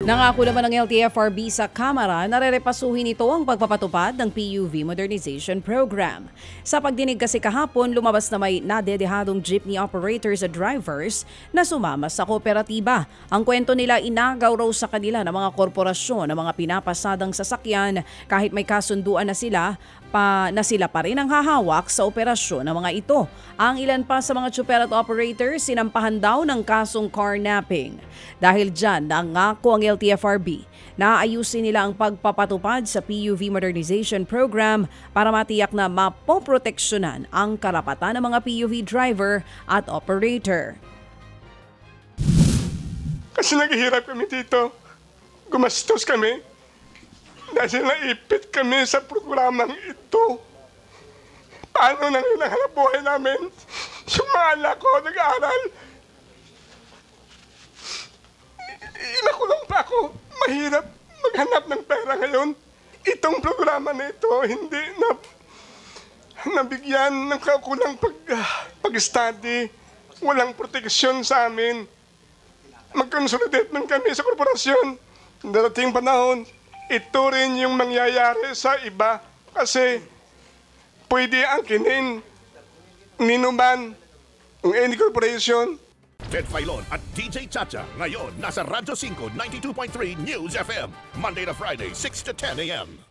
Nangako naman ng LTFRB sa Kamara na rerepasuhin ito ang pagpapatupad ng PUV Modernization Program. Sa pagdinig kasi kahapon, lumabas na may nadedehadong jeepney operators at drivers na sumama sa kooperatiba. Ang kwento nila, inagaw raw sa kanila ng mga korporasyon ng mga pinapasadang sasakyan kahit may kasunduan na sila pa rin ang hahawak sa operasyon ng mga ito. Ang ilan pa sa mga tsuper at operators sinampahan daw ng kasong carnapping. Dahil dyan, nangako ang LTFRB na ayusin nila ang pagpapatupad sa PUV Modernization Program para matiyak na mapoproteksyonan ang karapatan ng mga PUV driver at operator. Kasi naghihirap kami dito, gumastos kami. Dahil naipit kami sa programang ito. Paano nang hinahanap buhay namin? Yung mga anak ko nag-aaral. Inakulong pa ako. Mahirap maghanap ng pera ngayon. Itong programa na ito, hindi na nabigyan ng kaukulang pag-study. Walang proteksyon sa amin. Mag-consolidate man kami sa korporasyon. Darating panahon, ito rin yung mangyayari sa iba kasi pwede angkinin ninuman ng any corporation. Ted Filon at DJ Chacha ngayon nasa Radyo 5 92.3 News FM Monday to Friday 6 to 10 a.m.